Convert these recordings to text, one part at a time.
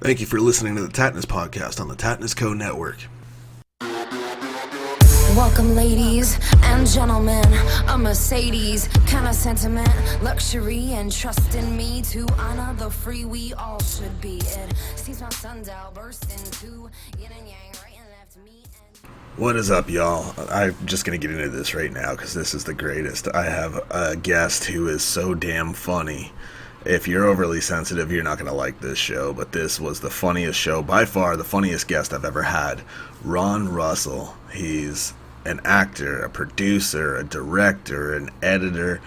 Thank you for listening to the Tattness podcast on the Tattness Co. Network. Welcome, ladies and gentlemen. A Mercedes kind of sentiment, luxury, and trust in me to honor the free we all should be. It seems my sundial burst into yin and yang, right and left me. What is up, y'all? I'm just going to get into this right now because this is the greatest. I have a guest who is so damn funny. If you're overly sensitive, you're not going to like this show, but this was the funniest show, by far the funniest guest I've ever had. Ron Russell. He's an actor, a producer, a director, an editor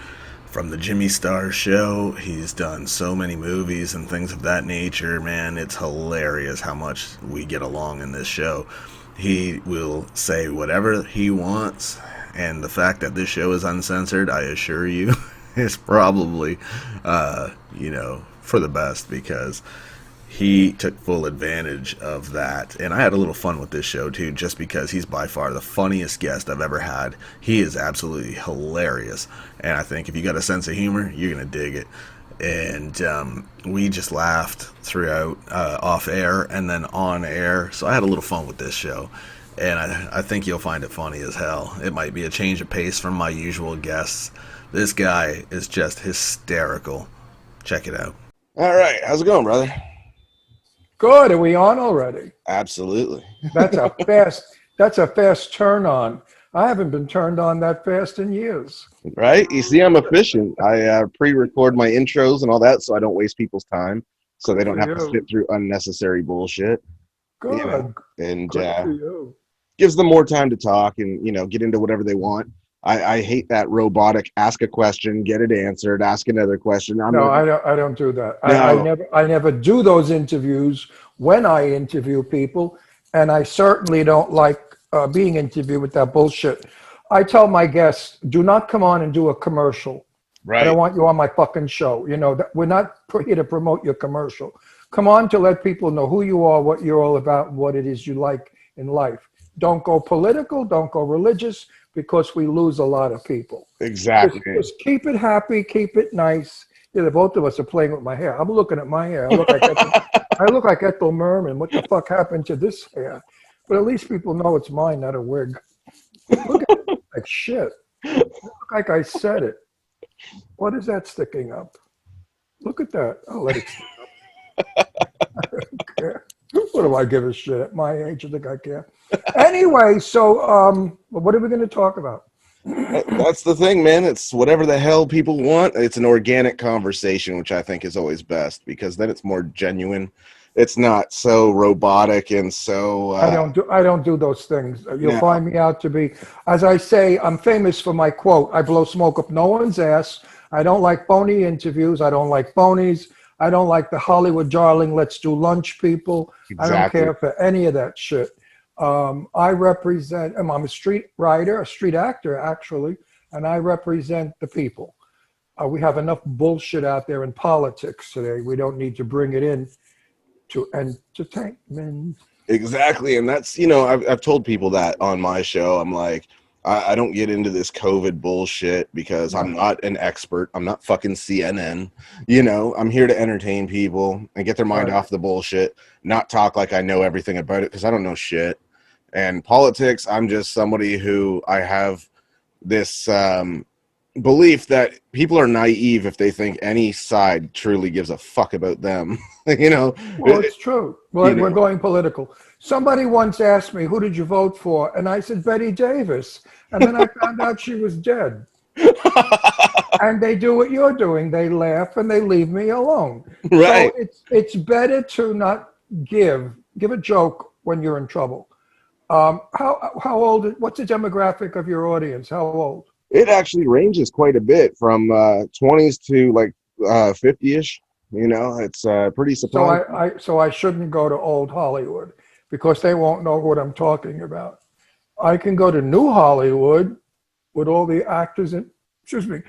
from the Jimmy Star Show. He's done so many movies and things of that nature. Man, it's hilarious how much we get along in this show. He will say whatever he wants, and the fact that this show is uncensored, I assure you, is probably, for the best, because he took full advantage of that. And I had a little fun with this show, too, just because he's by far the funniest guest I've ever had. He is absolutely hilarious. And I think if you got a sense of humor, you're going to dig it. And we just laughed throughout off air and then on air. So I had a little fun with this show. And I think you'll find it funny as hell. It might be a change of pace from my usual guests. This guy is just hysterical. Check it out. All right. How's it going, brother? Good. Are we on already? Absolutely. That's a fast turn on. I haven't been turned on that fast in years. Right? You see, I'm efficient. I pre-record my intros and all that so I don't waste people's time, so they don't have to sit through unnecessary bullshit. Good. You know? And Good for you. gives them more time to talk and, get into whatever they want. I hate that robotic ask a question, get it answered, ask another question. I don't do that. No. I never do those interviews when I interview people, and I certainly don't like being interviewed with that bullshit. I tell my guests, do not come on and do a commercial. Right. I don't want you on my fucking show. We're not here to promote your commercial. Come on to let people know who you are, what you're all about, and what it is you like in life. Don't go political, don't go religious, because we lose a lot of people. Exactly. Just keep it happy, keep it nice. The both of us are playing with my hair. I'm looking at my hair. I look like Ethel Merman. What the fuck happened to this hair? But at least people know it's mine, not a wig. Look at it like shit. I look like I said it. What is that sticking up? Look at that. I'll let it stick up. I don't care. What do I give a shit? At my age, I think I care. Anyway, so what are we going to talk about? That's the thing, man. It's whatever the hell people want. It's an organic conversation, which I think is always best, because then it's more genuine. It's not so robotic and so I don't do those things. You'll find me out to be, as I say, I'm famous for my quote, I blow smoke up no one's ass. I don't like phony interviews. I don't like phonies. I don't like the Hollywood darling, let's do lunch people. Exactly. I don't care for any of that shit. I'm a street writer, a street actor, actually, and I represent the people. We have enough bullshit out there in politics today. We don't need to bring it in to entertainment. Exactly. And that's, I've told people that on my show. I'm like, I don't get into this COVID bullshit because I'm not an expert. I'm not fucking CNN. I'm here to entertain people and get their mind off the bullshit, not talk like I know everything about it, because I don't know shit. And politics, I'm just somebody who I have this belief that people are naive if they think any side truly gives a fuck about them. Well, it's true. Well, we're going political. Somebody once asked me, who did you vote for? And I said, Betty Davis. And then I found out she was dead. And they do what you're doing. They laugh and they leave me alone. Right. So it's better to not give a joke when you're in trouble. How old, what's the demographic of your audience? How old? It actually ranges quite a bit from 20s to like 50-ish. It's pretty surprising. So I shouldn't go to old Hollywood because they won't know what I'm talking about. I can go to New Hollywood with all the actors and, excuse me.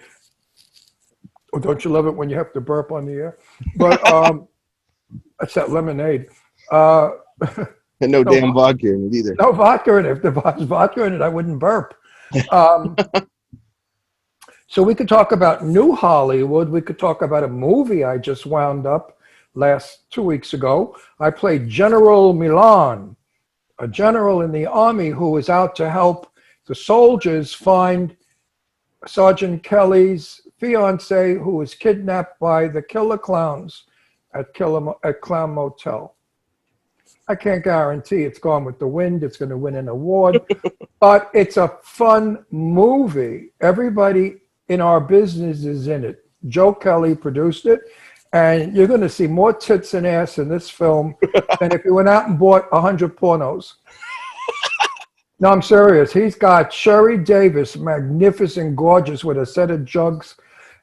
Oh, don't you love it when you have to burp on the air? But that's that lemonade. And no damn vodka in it either. No vodka in it. If there was vodka in it, I wouldn't burp. So we could talk about New Hollywood. We could talk about a movie I just wound up last 2 weeks ago. I played General Milan, a general in the army who was out to help the soldiers find Sergeant Kelly's fiance who was kidnapped by the killer clowns at Clown Motel. I can't guarantee it's Gone with the Wind. It's going to win an award, but it's a fun movie. Everybody in our business is in it. Joe Kelly produced it, and you're going to see more tits and ass in this film than if you went out and bought 100 pornos. No, I'm serious. He's got Sherry Davis, magnificent, gorgeous, with a set of jugs.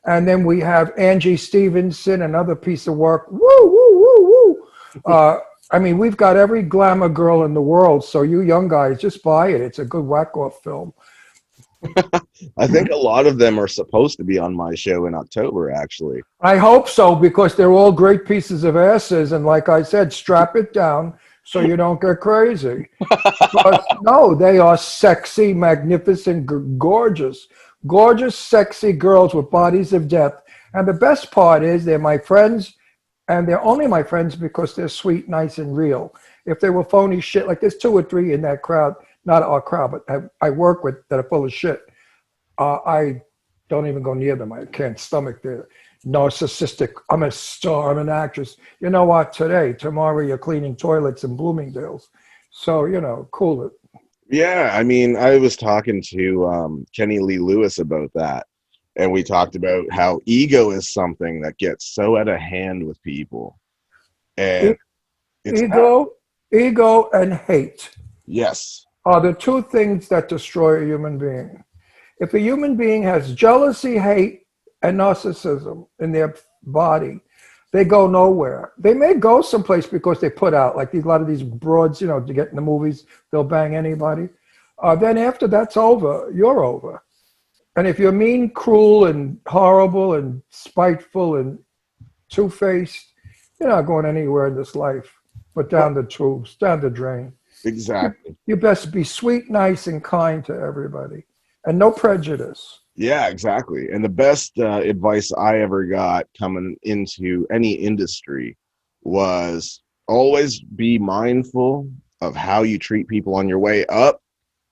And then we have Angie Stevenson, another piece of work. Woo, woo, woo, woo. I mean, we've got every glamour girl in the world. So you young guys, just buy it. It's a good whack-off film. I think a lot of them are supposed to be on my show in October, actually. I hope so, because they're all great pieces of asses. And like I said, strap it down so you don't get crazy. Because, no, they are sexy, magnificent, gorgeous, sexy girls with bodies of death. And the best part is they're my friends, and they're only my friends because they're sweet, nice, and real. If they were phony shit, like there's 2 or 3 in that crowd, not our crowd, but I work with that are full of shit. I don't even go near them. I can't stomach their narcissistic, I'm a star, I'm an actress. You know what, tomorrow you're cleaning toilets in Bloomingdale's. So, cool it. Yeah, I mean, I was talking to Kenny Lee Lewis about that, and we talked about how ego is something that gets so out of hand with people. And it's ego and hate. Yes. Are the 2 things that destroy a human being. If a human being has jealousy, hate, and narcissism in their body, they go nowhere. They may go someplace because they put out, like a lot of these broads, to get in the movies, they'll bang anybody. Then after that's over, you're over. And if you're mean, cruel, and horrible, and spiteful, and two-faced, you're not going anywhere in this life, but down the tubes, down the drain. Exactly. You best be sweet, nice, and kind to everybody, and no prejudice. Yeah, exactly. And the best advice I ever got coming into any industry was always be mindful of how you treat people on your way up,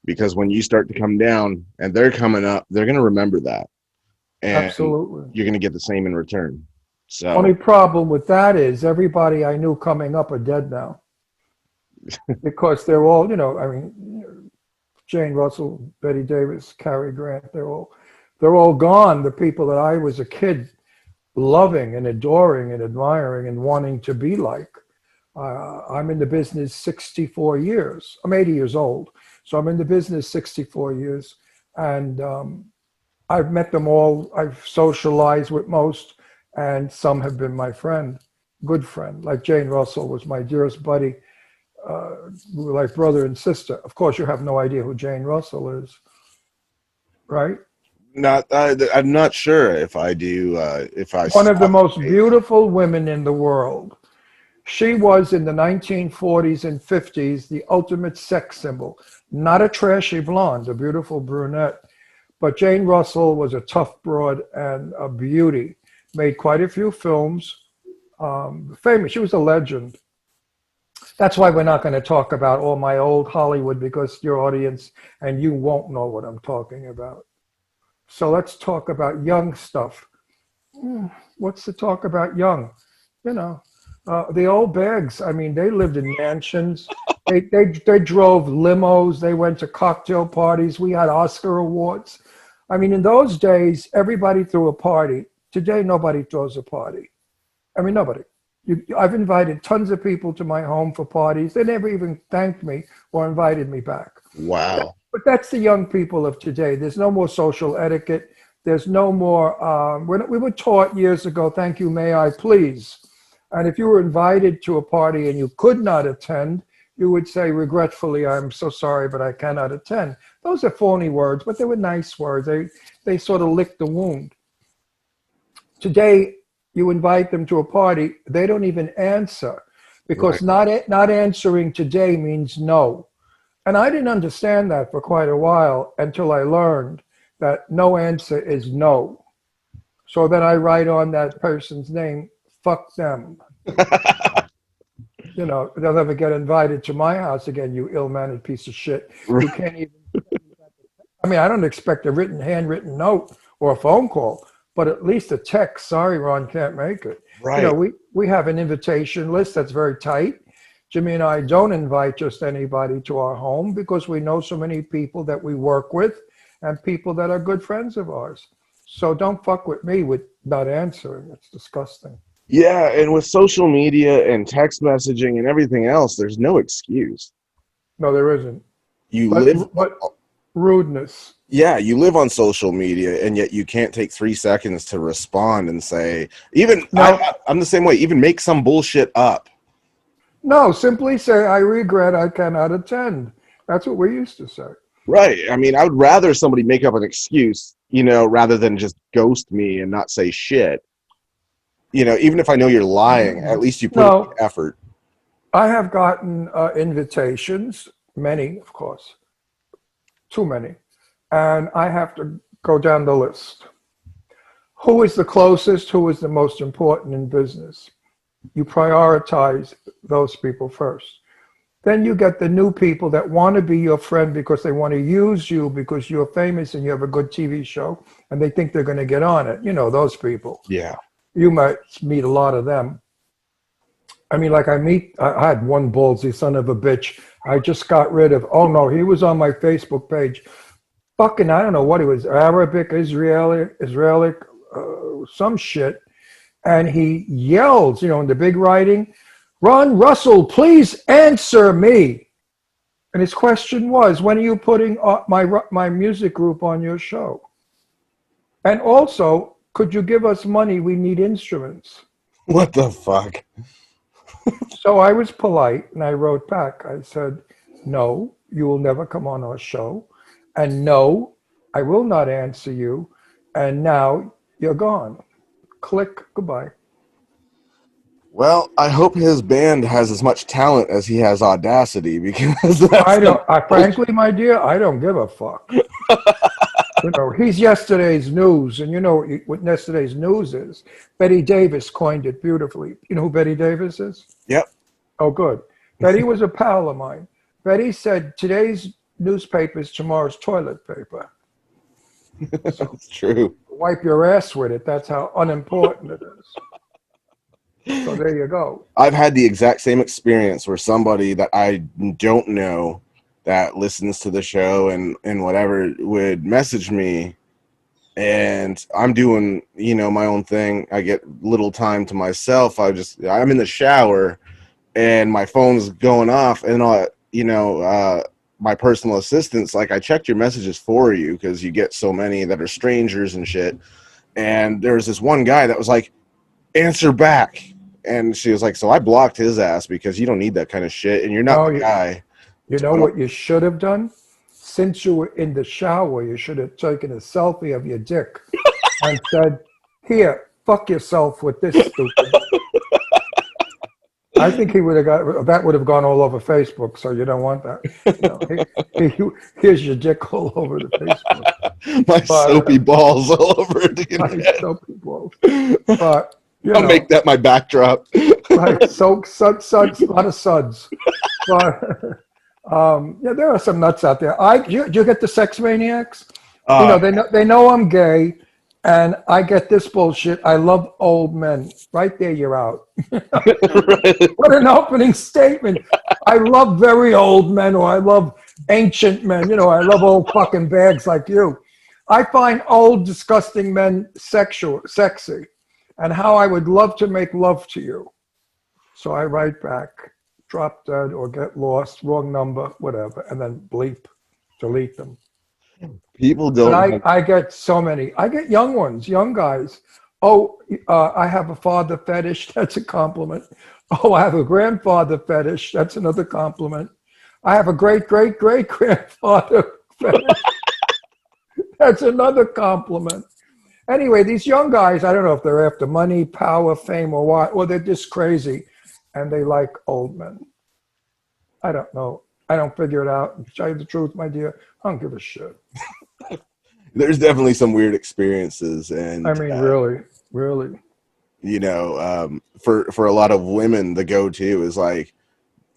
because when you start to come down and they're coming up, they're going to remember that. And absolutely, you're going to get the same in return. So only problem with that is everybody I knew coming up are dead now. Because they're all, Jane Russell, Betty Davis, Cary Grant, they're all gone. The people that I was a kid loving and adoring and admiring and wanting to be like. I'm in the business 64 years. I'm 80 years old. So I'm in the business 64 years. And I've met them all. I've socialized with most. And some have been my friend, good friend. Like Jane Russell was my dearest buddy. We were like brother and sister. Of course, you have no idea who Jane Russell is, right? I'm not sure if I do. One of the most beautiful women in the world. She was in the 1940s and 50s the ultimate sex symbol. Not a trashy blonde, a beautiful brunette, but Jane Russell was a tough broad and a beauty. Made quite a few films. Famous. She was a legend. That's why we're not going to talk about all my old Hollywood, because your audience and you won't know what I'm talking about. So let's talk about young stuff. What's to talk about young? The old bags. I mean, they lived in mansions. They drove limos. They went to cocktail parties. We had Oscar awards. I mean, in those days, everybody threw a party. Today, nobody throws a party. I mean, nobody. I've invited tons of people to my home for parties. They never even thanked me or invited me back. Wow. But that's the young people of today. There's no more social etiquette. There's no more, we were taught years ago, thank you, may I please. And if you were invited to a party and you could not attend, you would say, regretfully, I'm so sorry, but I cannot attend. Those are phony words, but they were nice words. They sort of licked the wound. Today, you invite them to a party, they don't even answer, because right. Not answering today means no. And I didn't understand that for quite a while until I learned that no answer is no. So then I write on that person's name, fuck them. You know, they'll never get invited to my house again, you ill-mannered piece of shit. You can't even. I mean, I don't expect a handwritten note or a phone call, but at least a text. Sorry, Ron, can't make it. You know, Right. we have an invitation list that's very tight. Jimmy and I don't invite just anybody to our home because we know so many people that we work with and people that are good friends of ours. So don't fuck with me with not answering. It's disgusting. Yeah, and with social media and text messaging and everything else, there's no excuse. No, there isn't. You But live, but rudeness. yeah, you live on social media, and yet you can't take 3 seconds to respond and say, even No, I'm the same way. Even make some bullshit up. no, simply say I regret I cannot attend. That's what we used to say. Right. I mean, I would rather somebody make up an excuse, rather than just ghost me and not say shit. Even if I know you're lying, at least you put in No, the effort. I have gotten invitations, many, of course, too many, and I have to go down the list. Who is the closest? Who is the most important in business? You prioritize those people first. Then you get the new people that want to be your friend because they want to use you because you're famous and you have a good TV show and they think they're going to get on it. You know, those people. Yeah. You might meet a lot of them. I mean, like I had one ballsy son of a bitch. I just got rid of, oh no, he was on my Facebook page. Fucking, I don't know what he was, Arabic, Israeli, some shit. And he yells, in the big writing, Ron Russell, please answer me. And his question was, when are you putting my music group on your show? And also, could you give us money? We need instruments. What the fuck? So I was polite and I wrote back. I said, no, you will never come on our show. And no, I will not answer you. And now you're gone. Click, goodbye. Well, I hope his band has as much talent as he has audacity, because that's I the don't, frankly, my dear, I don't give a fuck. He's yesterday's news. And you know what yesterday's news is? Betty Davis coined it beautifully. You know who Betty Davis is? Yep. Oh, good. Betty was a pal of mine. Betty said, today's newspaper is tomorrow's toilet paper. That's true. Wipe your ass with it. That's how unimportant it is. So there you go. I've had the exact same experience where somebody that I don't know that listens to the show and whatever would message me, and I'm doing, my own thing. I get little time to myself. I'm in the shower and my phone's going off, and my personal assistant's like, I checked your messages for you because you get so many that are strangers and shit. And there was this one guy that was like, answer back. And she was like, so I blocked his ass because you don't need that kind of shit, and you're not No, the guy. you know what you should have done? Since you were in the shower, you should have taken a selfie of your dick and said, here, fuck yourself with this stupid. I think he would have that would have gone all over Facebook, so you don't want that. Here's your dick all over the Facebook. My But, soapy balls all over the internet. soapy balls. But, I'll make that my backdrop. right, suds, a lot of suds. But, yeah, there are some nuts out there. Do you get the sex maniacs? They know I'm gay, and I get this bullshit. I love old men. Right there, you're out. What an opening statement. I love very old men, or I love ancient men. I love old fucking bags like you. I find old, disgusting men sexy, and how I would love to make love to you. So I write back, drop dead or get lost, wrong number, whatever, and then bleep, delete them. People But don't. I get so many. I get young ones, young guys. Oh, I have a father fetish. That's a compliment. Oh, I have a grandfather fetish. That's another compliment. I have a great grandfather fetish. That's another compliment. Anyway, these young guys, I don't know if they're after money, power, fame, or what, or they're just crazy, and they like old men. I don't know. I don't figure it out. To tell you the truth, my dear, I don't give a shit. There's definitely some weird experiences, and I mean, really. you know, for a lot of women, the go-to is like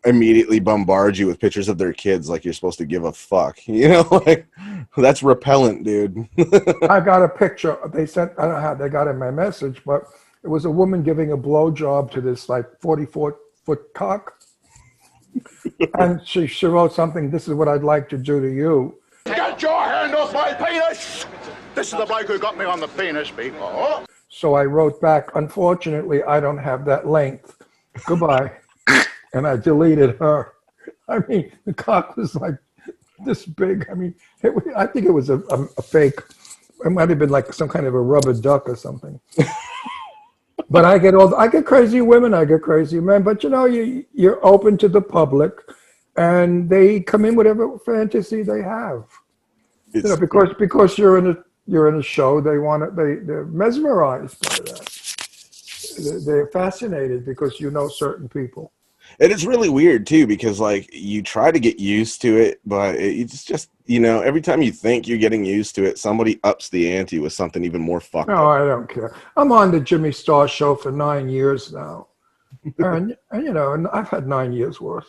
immediately bombard you with pictures of their kids like you're supposed to give a fuck. You know, like that's repellent, dude. I got a picture. They sent. I don't know how they got in my message, but it was a woman giving a blowjob to this like 44-foot cock, and she wrote something. This is what I'd like to do to you. Get your hand off my penis! This is the bloke who got me on the penis before. So I wrote back, unfortunately, I don't have that length. Goodbye. And I deleted her. I mean, the cock was like this big. I mean, I think it was a fake. It might have been like some kind of a rubber duck or something. But I get crazy women, I get crazy men. But you know, you're open to the public, and they come in whatever fantasy they have. You know, because you're in a show, they're mesmerized by that. They're fascinated because you know certain people. And it's really weird too, because like you try to get used to it, but it's just, you know, every time you think you're getting used to it, somebody ups the ante with something even more fucked No, up. I don't care. I'm on the Jimmy Star show for 9 years now. and you know, and I've had 9 years worth.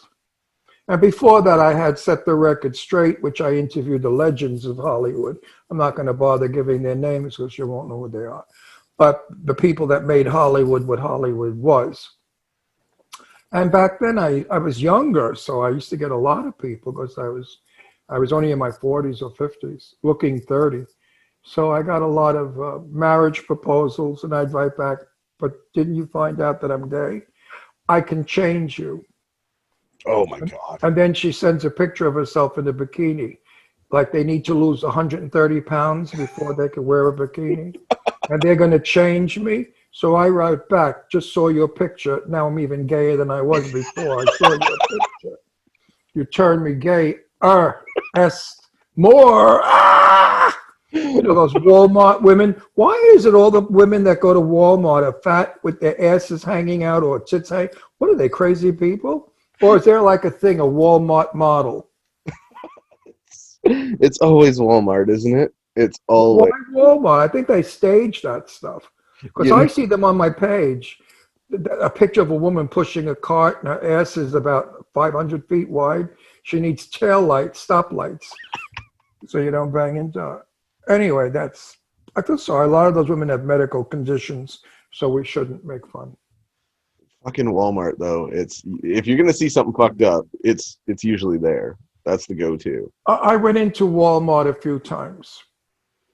And before that, I had Set the Record Straight, which I interviewed the legends of Hollywood. I'm not going to bother giving their names because you won't know who they are. But the people that made Hollywood what Hollywood was. And back then, I was younger, so I used to get a lot of people because I was only in my 40s or 50s, looking 30. So I got a lot of marriage proposals, and I'd write back, but didn't you find out that I'm gay? I can change you. Oh my God. And then she sends a picture of herself in a bikini. Like they need to lose 130 pounds before they can wear a bikini. And they're going to change me. So I write back, just saw your picture. Now I'm even gayer than I was before. I saw your picture. You turned me gay. More. Ah! You know, those Walmart women. Why is it all the women that go to Walmart are fat with their asses hanging out or tits hanging? What are they, crazy people? Or is there like a thing, a Walmart model? It's always Walmart, isn't it? It's always. Why Walmart? I think they stage that stuff. Because I see them on my page. A picture of a woman pushing a cart and her ass is about 500 feet wide. She needs tail lights, stop lights, so you don't bang into her. Anyway, I feel sorry. A lot of those women have medical conditions, so we shouldn't make fun. Fucking Walmart though. It's if you're gonna see something fucked up, it's usually there. That's the go-to. I went into Walmart a few times,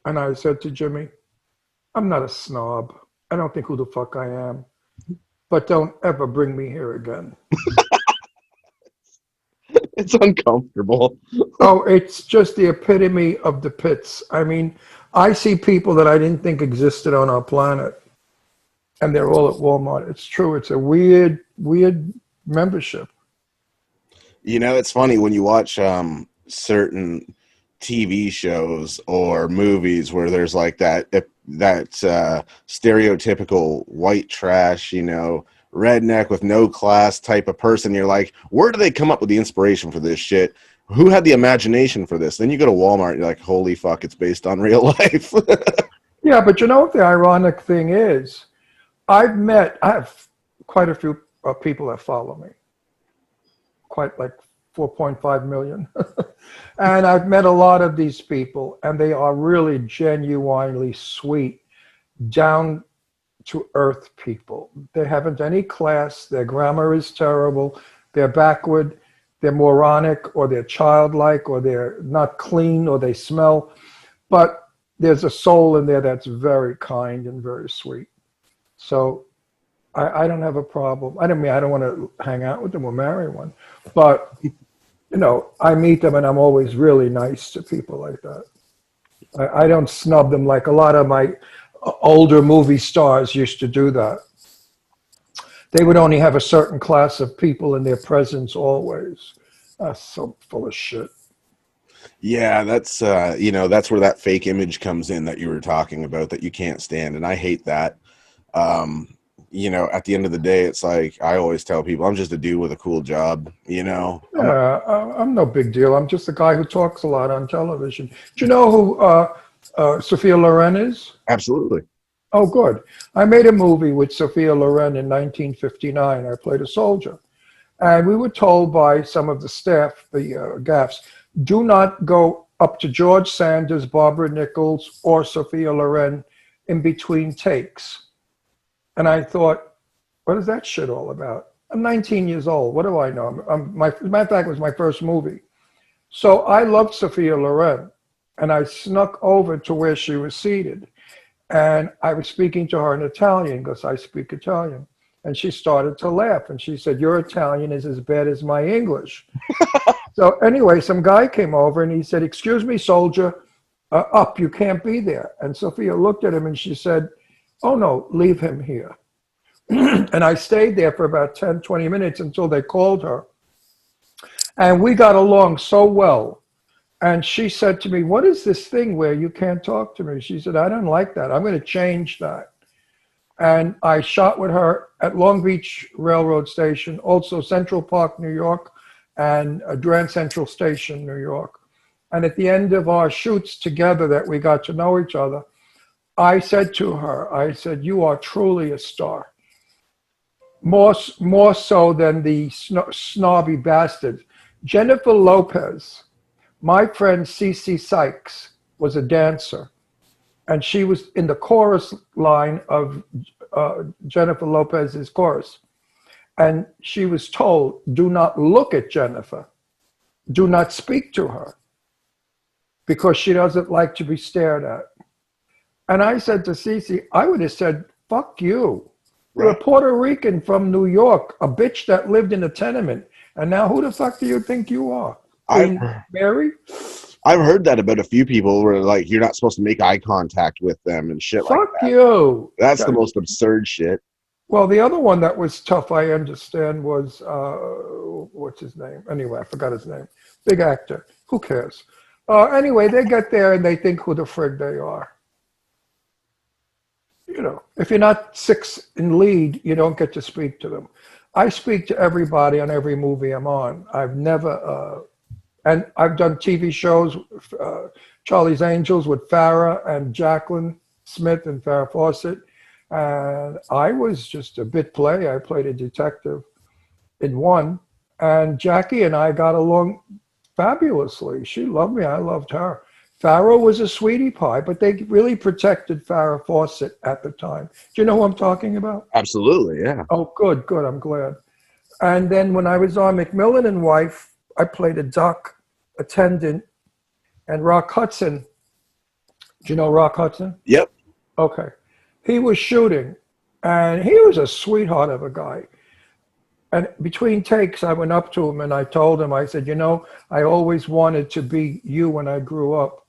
and I said to Jimmy, I'm not a snob. I don't think who the fuck I am. But don't ever bring me here again. It's uncomfortable. Oh, it's just the epitome of the pits. I mean, I see people that I didn't think existed on our planet, and they're all at Walmart. It's true. It's a weird membership. You know, it's funny when you watch certain TV shows or movies where there's like that stereotypical white trash, you know, redneck with no class type of person. You're like, where do they come up with the inspiration for this shit? Who had the imagination for this? Then you go to Walmart and you're like, holy fuck, it's based on real life. Yeah, but you know what the ironic thing is? I have quite a few people that follow me. Quite like 4.5 million. And I've met a lot of these people, and they are really genuinely sweet, down to earth people. They haven't any class. Their grammar is terrible. They're backward. They're moronic, or they're childlike, or they're not clean, or they smell. But there's a soul in there that's very kind and very sweet. So I don't have a problem. I don't want to hang out with them or marry one. But, you know, I meet them and I'm always really nice to people like that. I don't snub them like a lot of my older movie stars used to do that. They would only have a certain class of people in their presence always. That's so full of shit. Yeah, that's you know, that's where that fake image comes in that you were talking about that you can't stand, and I hate that. You know, at the end of the day, it's like I always tell people, I'm just a dude with a cool job, you know. Yeah, I'm no big deal. I'm just a guy who talks a lot on television. Do you know who Sophia Loren is? Absolutely. Oh, good. I made a movie with Sophia Loren in 1959. I played a soldier. And we were told by some of the staff, the gaffs, do not go up to George Sanders, Barbara Nichols, or Sophia Loren in between takes. And I thought, what is that shit all about? I'm 19 years old. What do I know? As a matter of fact, it was my first movie. So I loved Sophia Loren, and I snuck over to where she was seated. And I was speaking to her in Italian because I speak Italian. And she started to laugh. And she said, your Italian is as bad as my English. So anyway, some guy came over and he said, excuse me, soldier, up, you can't be there. And Sophia looked at him and she said, oh no, leave him here. And I stayed there for about 10, 20 minutes until they called her. And we got along so well. And she said to me, what is this thing where you can't talk to me? She said, I don't like that. I'm going to change that. And I shot with her at Long Beach Railroad Station, also Central Park, New York, and Grand Central Station, New York. And at the end of our shoots together that we got to know each other, I said to her, I said, you are truly a star. More so than the snobby bastards. Jennifer Lopez, my friend Cece Sykes, was a dancer. And she was in the chorus line of Jennifer Lopez's chorus. And she was told, do not look at Jennifer. Do not speak to her. Because she doesn't like to be stared at. And I said to Cece, I would have said, fuck you. You're a Puerto Rican from New York, a bitch that lived in a tenement. And now who the fuck do you think you are? Mary? I've heard that about a few people where like you're not supposed to make eye contact with them and shit like that. Fuck you. That's the most absurd shit. Well, the other one that was tough, I understand, was, what's his name? Anyway, I forgot his name. Big actor. Who cares? Anyway, they get there and they think who the frig they are. You know, if you're not 6 in lead, you don't get to speak to them. I speak to everybody on every movie I'm on. I've never, and I've done TV shows, Charlie's Angels with Farrah and Jacqueline Smith and Farrah Fawcett. And I was just a bit play. I played a detective in one. And Jackie and I got along fabulously. She loved me. I loved her. Farrah was a sweetie pie, but they really protected Farrah Fawcett at the time. Do you know who I'm talking about? Absolutely, yeah. Oh, good. I'm glad. And then when I was on McMillan and Wife, I played a dock attendant. And Rock Hudson, do you know Rock Hudson? Yep. Okay. He was shooting, and he was a sweetheart of a guy. And between takes, I went up to him and I told him, I said, you know, I always wanted to be you when I grew up.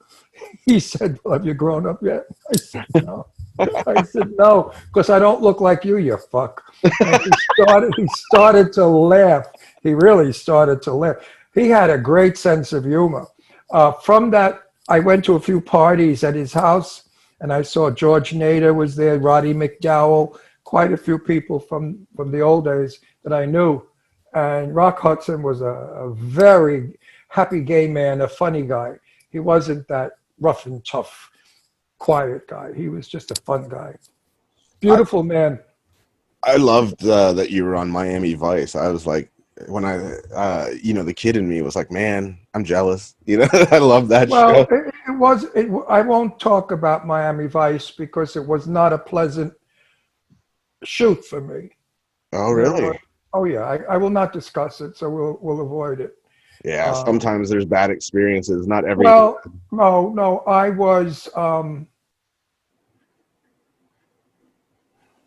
He said, well, have you grown up yet? I said, no. I said, no, because I don't look like you fuck. And he started to laugh. He really started to laugh. He had a great sense of humor. From that, I went to a few parties at his house, and I saw George Nader was there, Roddy McDowell, quite a few people from the old days that I knew. And Rock Hudson was a very happy gay man, a funny guy. He wasn't that rough and tough, quiet guy. He was just a fun guy. Beautiful man. I loved that you were on Miami Vice. I was like, when I, you know, the kid in me was like, man, I'm jealous. You know, I love that show. Well, I won't talk about Miami Vice because it was not a pleasant shoot for me. Oh, really? You know, oh, yeah. I will not discuss it, so we'll avoid it. Yeah, sometimes there's bad experiences. Not every. Well, no. I was. I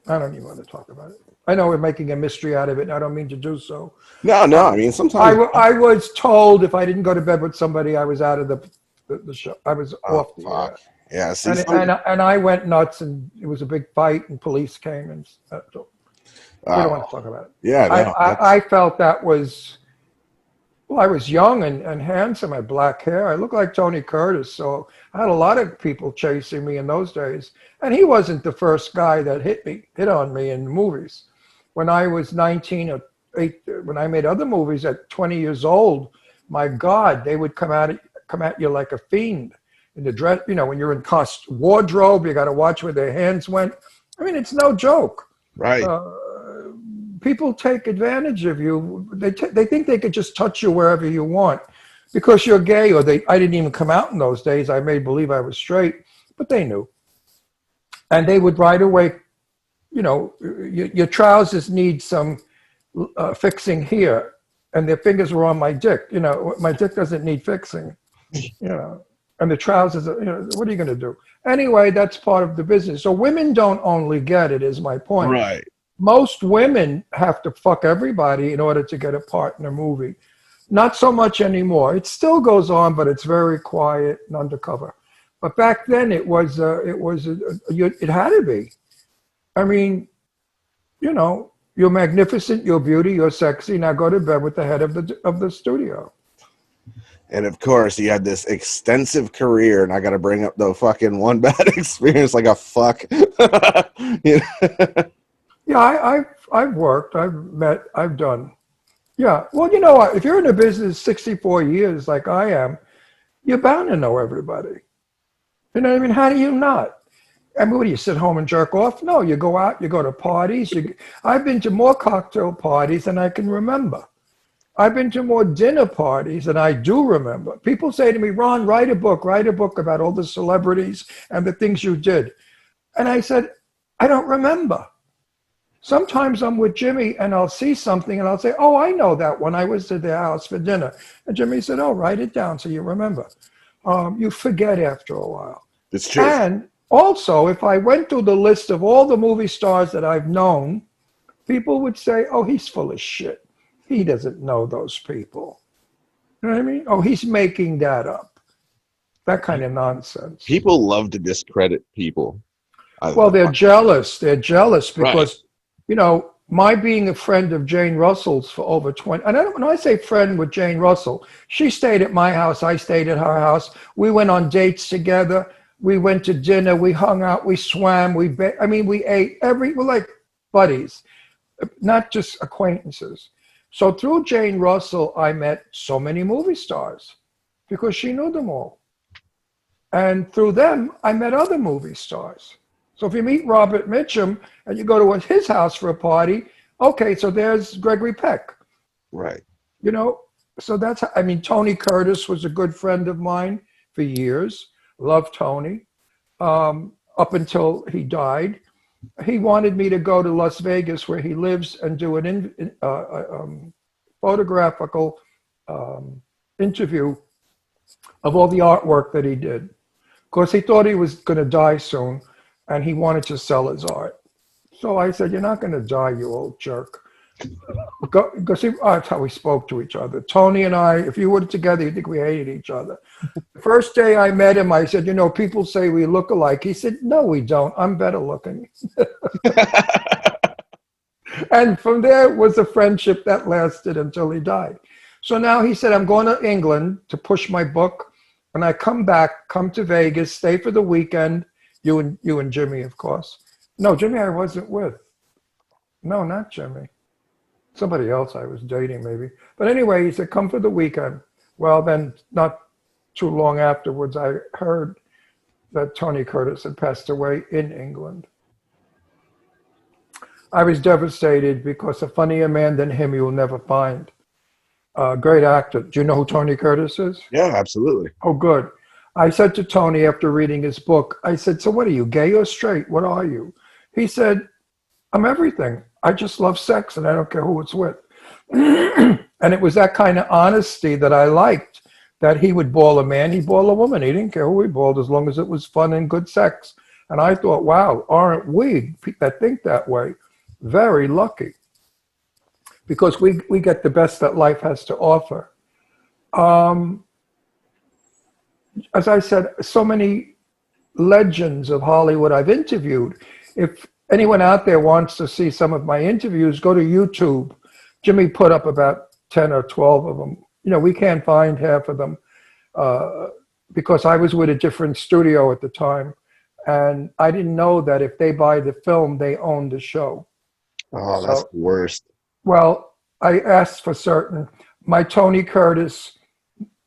don't even want to talk about it. I know we're making a mystery out of it, and I don't mean to do so. No. I mean, sometimes I was told if I didn't go to bed with somebody, I was out of the show. I was off the air. Yeah, see, and I went nuts, and it was a big fight, and police came, and so we don't want to talk about it. Yeah, no, I felt that was. Well, I was young and handsome. I had black hair. I looked like Tony Curtis, so I had a lot of people chasing me in those days. And he wasn't the first guy that hit on me in movies. When I was 19 or 8, when I made other movies at 20 years old, my God, they would come at you like a fiend. in the dress, when you're in wardrobe, you got to watch where their hands went. I mean, it's no joke. Right. People take advantage of you. They think they could just touch you wherever you want because you're gay, or I didn't even come out in those days. I made believe I was straight, but they knew. And they would right away, your trousers need some fixing here. And their fingers were on my dick. My dick doesn't need fixing, and the trousers, what are you going to do? Anyway, that's part of the business. So women don't only get it, is my point. Right. Most women have to fuck everybody in order to get a part in a movie. Not so much anymore. It still goes on, but it's very quiet and undercover. But back then, it had to be. I mean, you're magnificent, you're beauty, you're sexy. Now go to bed with the head of the studio. And of course, you had this extensive career, and I got to bring up the fucking one bad experience, like a fuck. Yeah, I've worked, I've met, I've done. Yeah, well, you know what? If you're in a business 64 years like I am, you're bound to know everybody. You know what I mean? How do you not? I mean, what do you sit home and jerk off? No, you go out, you go to parties. I've been to more cocktail parties than I can remember. I've been to more dinner parties than I do remember. People say to me, Ron, write a book about all the celebrities and the things you did. And I said, I don't remember. Sometimes I'm with Jimmy and I'll see something and I'll say, oh, I know that one. I was at their house for dinner. And Jimmy said, oh, write it down so you remember. You forget after a while. It's true. And also, if I went through the list of all the movie stars that I've known, people would say, oh, he's full of shit. He doesn't know those people. You know what I mean? Oh, he's making that up. That kind of nonsense. People love to discredit people. Well, they're jealous. They're jealous because, right. My being a friend of Jane Russell's for over 20, and when I say friend with Jane Russell, she stayed at my house, I stayed at her house. We went on dates together. We went to dinner. We hung out. We swam. We ate. We're like buddies, not just acquaintances. So through Jane Russell, I met so many movie stars because she knew them all. And through them, I met other movie stars. So if you meet Robert Mitchum and you go to his house for a party, okay, so there's Gregory Peck. Right. So that's, Tony Curtis was a good friend of mine for years. Loved Tony up until he died. He wanted me to go to Las Vegas where he lives and do an photographical interview of all the artwork that he did. Of course, he thought he was going to die soon and he wanted to sell his art. So I said, you're not going to die, you old jerk. Because that's how we spoke to each other. Tony and I, if you were together, you'd think we hated each other. The first day I met him, I said, people say we look alike. He said, no, we don't. I'm better looking. And from there was a friendship that lasted until he died. So now he said, I'm going to England to push my book. When I come back, come to Vegas, stay for the weekend. You and Jimmy, of course. No, Jimmy I wasn't with. No, not Jimmy. Somebody else I was dating maybe. But anyway, he said, come for the weekend. Well, then not too long afterwards, I heard that Tony Curtis had passed away in England. I was devastated because a funnier man than him you will never find. Great actor. Do you know who Tony Curtis is? Yeah, absolutely. Oh, good. I said to Tony after reading his book, I said, so what are you, gay or straight? What are you? He said, I'm everything. I just love sex and I don't care who it's with. And it was that kind of honesty that I liked, that he would ball a man, he'd ball a woman. He didn't care who he balled as long as it was fun and good sex. And I thought, wow, aren't we that think that way very lucky? Because we get the best that life has to offer. As I said, so many legends of Hollywood I've interviewed. If anyone out there wants to see some of my interviews, go to YouTube. Jimmy put up about 10 or 12 of them. We can't find half of them because I was with a different studio at the time. And I didn't know that if they buy the film, they own the show. Oh, that's the worst. Well, I asked for certain. My Tony Curtis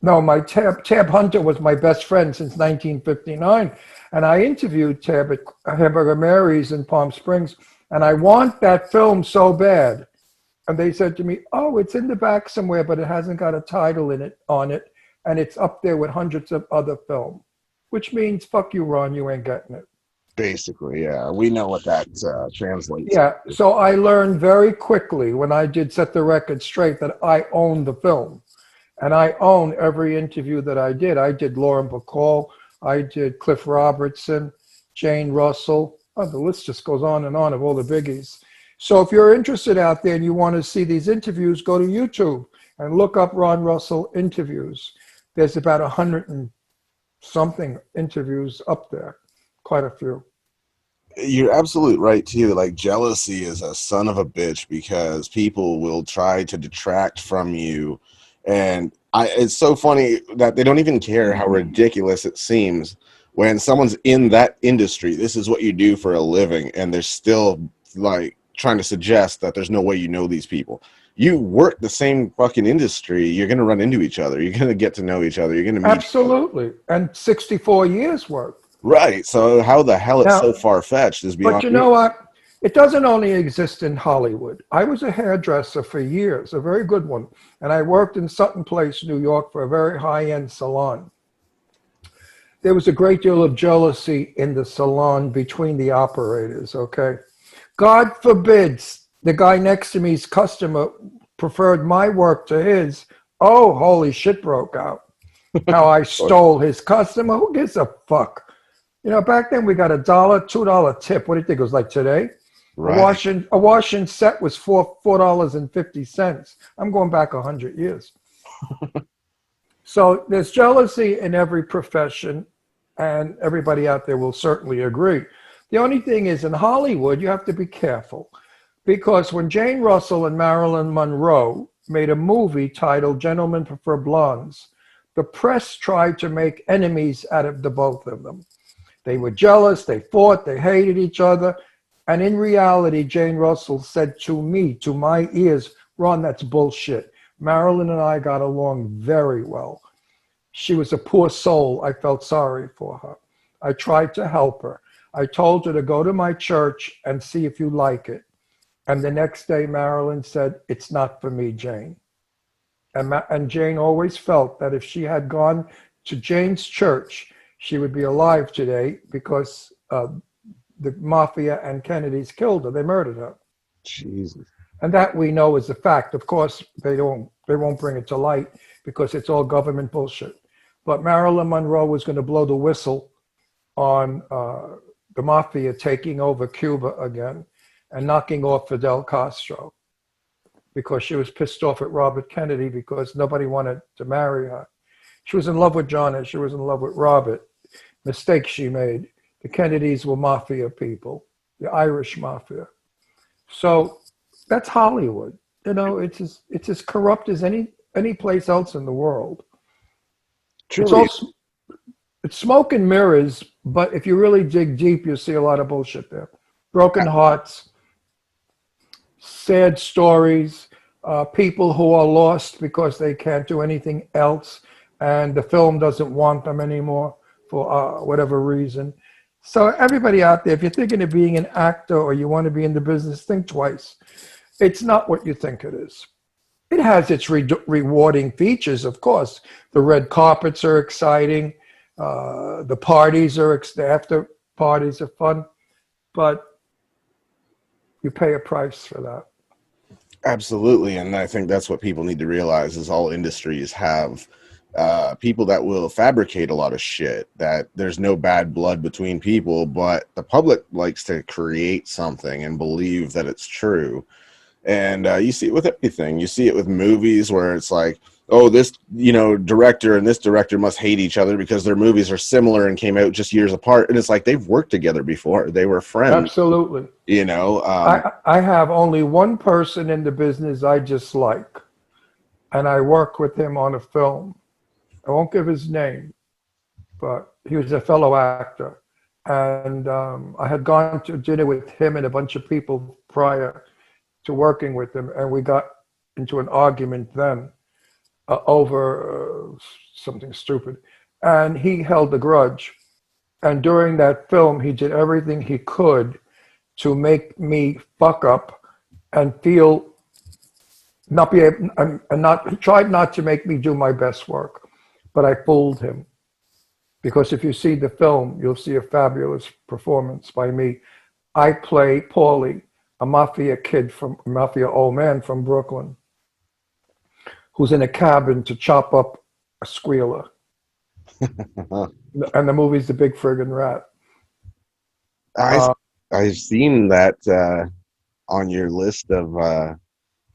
No, my Tab Hunter was my best friend since 1959, and I interviewed Tab at Hamburger Mary's in Palm Springs, and I want that film so bad. And they said to me, "Oh, it's in the back somewhere, but it hasn't got a title in it on it, and it's up there with hundreds of other film," which means fuck you, Ron, you ain't getting it. Basically, yeah, we know what that translates. Yeah, so I learned very quickly when I did set the record straight that I owned the film. And I own every interview that I did. I did Lauren Bacall, I did Cliff Robertson, Jane Russell. Oh, the list just goes on and on of all the biggies. So if you're interested out there and you want to see these interviews, go to YouTube and look up Ron Russell interviews. There's about 100 and something interviews up there, quite a few. You're absolute right too. Like jealousy is a son of a bitch because people will try to detract from you, and it's so funny that they don't even care how ridiculous it seems when someone's in that industry. This is what you do for a living, and they're still like trying to suggest that there's no way you know these people. You work the same fucking industry. You're going to run into each other. You're going to get to know each other. You're going to meet. Absolutely. And 64 years worth. Right. So how the hell it's Now, so far-fetched is beyond but you me. know what? It doesn't only exist in Hollywood. I was a hairdresser for years, a very good one. And I worked in Sutton Place, New York, for a very high-end salon. There was a great deal of jealousy in the salon between the operators, okay? God forbids the guy next to me's customer preferred my work to his. Oh, holy shit broke out. How I stole his customer. Who gives a fuck? You know, back then we got $1, $2 tip. What do you think it was like today? Right. A washing set was $4.50. I'm going back 100 years. So there's jealousy in every profession, and everybody out there will certainly agree. The only thing is, in Hollywood, you have to be careful, because when Jane Russell and Marilyn Monroe made a movie titled Gentlemen Prefer Blondes, the press tried to make enemies out of the both of them. They were jealous, they fought, they hated each other. And in reality, Jane Russell said to me, to my ears, "Ron, that's bullshit. Marilyn and I got along very well. She was a poor soul. I felt sorry for her. I tried to help her. I told her to go to my church and see if you like it." And the next day, Marilyn said, "It's not for me, Jane." And Jane always felt that if she had gone to Jane's church, she would be alive today, because the mafia and Kennedys killed her. They murdered her. Jesus. And that we know is a fact. Of course, they won't bring it to light because it's all government bullshit. But Marilyn Monroe was going to blow the whistle on the mafia taking over Cuba again and knocking off Fidel Castro, because she was pissed off at Robert Kennedy because nobody wanted to marry her. She was in love with John and she was in love with Robert. Mistake she made. The Kennedys were mafia people, the Irish mafia. So that's Hollywood. You know, it's as corrupt as any place else in the world. Truly. It's smoke and mirrors, but if you really dig deep, you see a lot of bullshit there. Broken hearts, sad stories, people who are lost because they can't do anything else, and the film doesn't want them anymore for whatever reason. So everybody out there, if you're thinking of being an actor or you want to be in the business, think twice. It's not what you think it is. It has its rewarding features, of course. The red carpets are exciting. The parties the after parties are fun, but you pay a price for that. Absolutely. And I think that's what people need to realize is all industries have people that will fabricate a lot of shit, that there's no bad blood between people, but the public likes to create something and believe that it's true. And you see it with everything. You see it with movies where it's like, oh, this, director and this director must hate each other because their movies are similar and came out just years apart. And it's like, they've worked together before. They were friends. Absolutely. I have only one person in the business I dislike, and I worked with him on a film. I won't give his name, but he was a fellow actor. And I had gone to dinner with him and a bunch of people prior to working with him, and we got into an argument then. over something stupid, and he held a grudge. And during that film, he did everything he could to make me fuck up and feel not be able, and not he tried not to make me do my best work, but I fooled him. Because if you see the film, you'll see a fabulous performance by me. I play Paulie, a mafia old man from Brooklyn, who's in a cabin to chop up a squealer. And the movie's The Big Friggin' Rat. I I've seen that on your list of.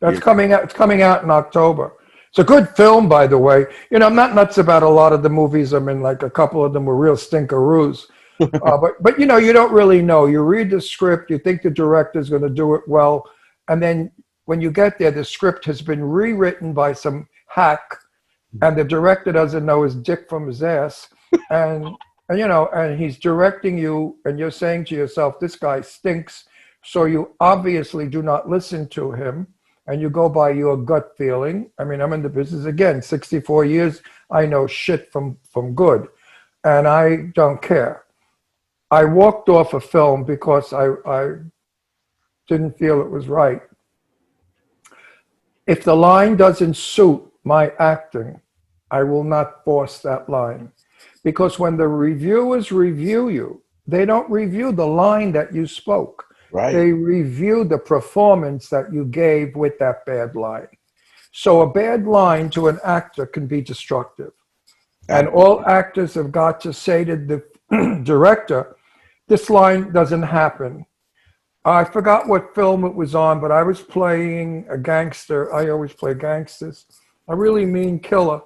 That's coming out. It's coming out in October. It's a good film, by the way. You know, I'm not nuts about a lot of the movies I'm in. Like a couple of them were real stinkeroos. But you know, you don't really know. You read the script, you think the director's going to do it well, and then when you get there, the script has been rewritten by some hack, and the director doesn't know his dick from his ass, and you know, and he's directing you, and you're saying to yourself, "This guy stinks." So you obviously do not listen to him, and you go by your gut feeling. I mean, I'm in the business again, 64 years. I know shit from good, and I don't care. I walked off a film because I didn't feel it was right. If the line doesn't suit my acting, I will not force that line. Because when the reviewers review you, they don't review the line that you spoke. Right. They review the performance that you gave with that bad line. So a bad line to an actor can be destructive. And all actors have got to say to the director, this line doesn't happen. I forgot what film it was on, but I was playing a gangster. I always play gangsters. A really mean killer.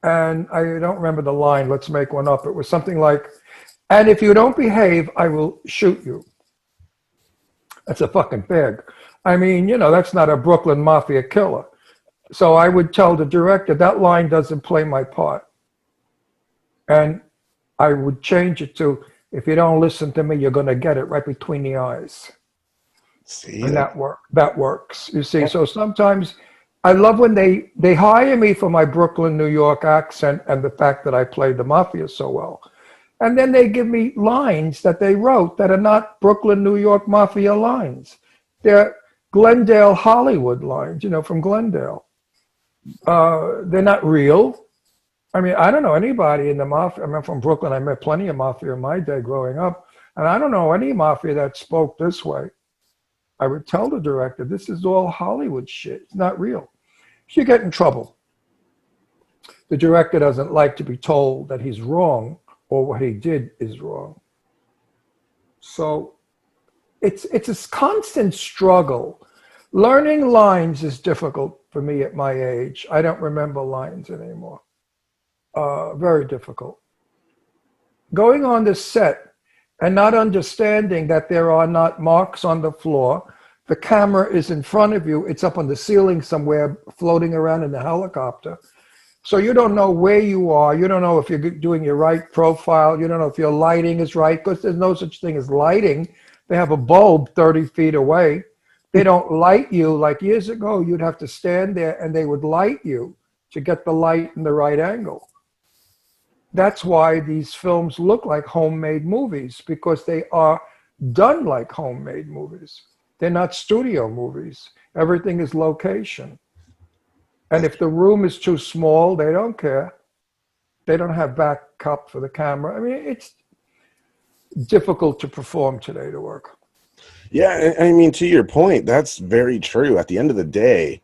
And I don't remember the line. Let's make one up. It was something like, and if you don't behave, I will shoot you. That's a fucking pig. I mean, you know, that's not a Brooklyn Mafia killer. So I would tell the director, that line doesn't play my part. And I would change it to, if you don't listen to me, you're going to get it right between the eyes. See, and that works. You see, so sometimes I love when they hire me for my Brooklyn, New York accent and the fact that I played the mafia so well. And then they give me lines that they wrote that are not Brooklyn, New York mafia lines. They're Glendale, Hollywood lines, you know, from Glendale. They're not real. I mean, I don't know anybody in the mafia. I'm from Brooklyn. I met plenty of mafia in my day growing up. And I don't know any mafia that spoke this way. I would tell the director, this is all Hollywood shit. It's not real. So you get in trouble. The director doesn't like to be told that he's wrong or what he did is wrong. So it's a constant struggle. Learning lines is difficult for me at my age. I don't remember lines anymore. Very difficult. Going on the set and not understanding that there are not marks on the floor. The camera is in front of you. It's up on the ceiling somewhere, floating around in the helicopter. So you don't know where you are. You don't know if you're doing your right profile. You don't know if your lighting is right, because there's no such thing as lighting. They have a bulb 30 feet away. They don't light you. Like years ago, you'd have to stand there and they would light you to get the light in the right angle. That's why these films look like homemade movies, because they are done like homemade movies. They're not studio movies. Everything is location. And if the room is too small, they don't care. They don't have backup for the camera. I mean, it's difficult to perform today to work. Yeah, I mean, to your point, that's very true. At the end of the day,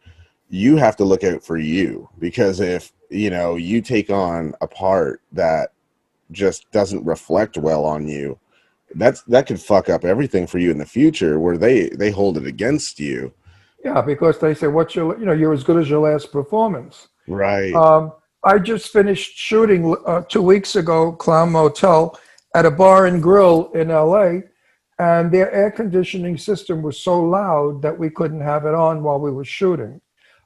you have to look out for you, because if, you know, you take on a part that just doesn't reflect well on you, that could fuck up everything for you in the future, where they hold it against you. Yeah, because they say, you're as good as your last performance. Right. I just finished shooting 2 weeks ago, Clown Motel, at a bar and grill in LA, and their air conditioning system was so loud that we couldn't have it on while we were shooting.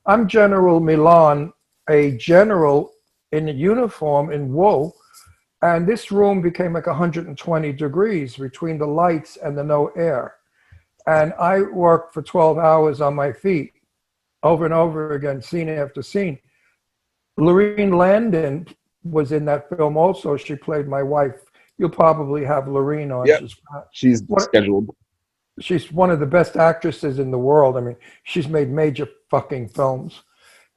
I'm General Milan, a general in a uniform in wool, and this room became like 120 degrees between the lights and the no air. And I worked for 12 hours on my feet over and over again, scene after scene. Lorene Landon was in that film also. She played my wife. You'll probably have Lorene on. Yep, she's What, scheduled. she's one of the best actresses in the world. I mean, she's made major fucking films.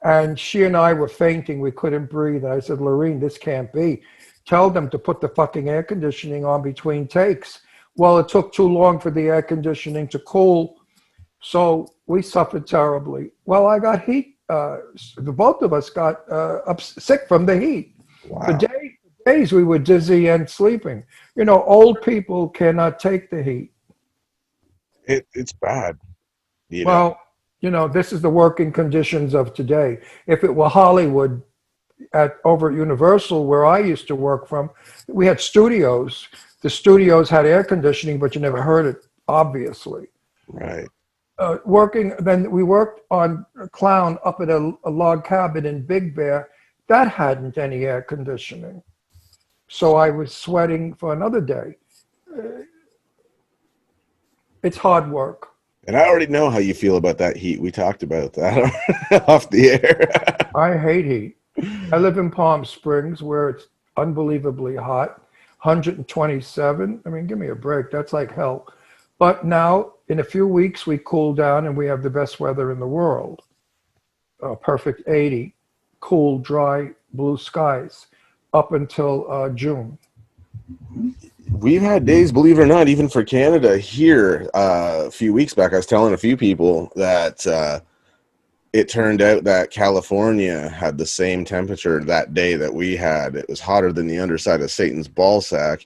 And she and I were fainting. We couldn't breathe. And I said, Lorene, this can't be. Tell them to put the fucking air conditioning on between takes. Well, it took too long for the air conditioning to cool. So we suffered terribly. Well, I got heat. The both of us got sick from the heat. For Wow, days we were dizzy and sleeping. You know, old people cannot take the heat. it's bad. You know, Well, you know, this is the working conditions of today. If it were Hollywood over at Universal, where I used to work from, we had studios. The studios had air conditioning, but you never heard it, obviously. right? Then we worked on a Clown up at a log cabin in Big Bear. That hadn't any air conditioning. So I was sweating for another day. It's hard work. And I already know how you feel about that heat. We talked about that off the air. I hate heat. I live in Palm Springs where it's unbelievably hot, 127. I mean, give me a break. That's like hell. But now, in a few weeks, we cool down and we have the best weather in the world. Perfect 80, cool, dry, blue skies up until June. We've had days, believe it or not, even for Canada here a few weeks back. I was telling a few people that it turned out that California had the same temperature that day that we had. It was hotter than the underside of Satan's ballsack,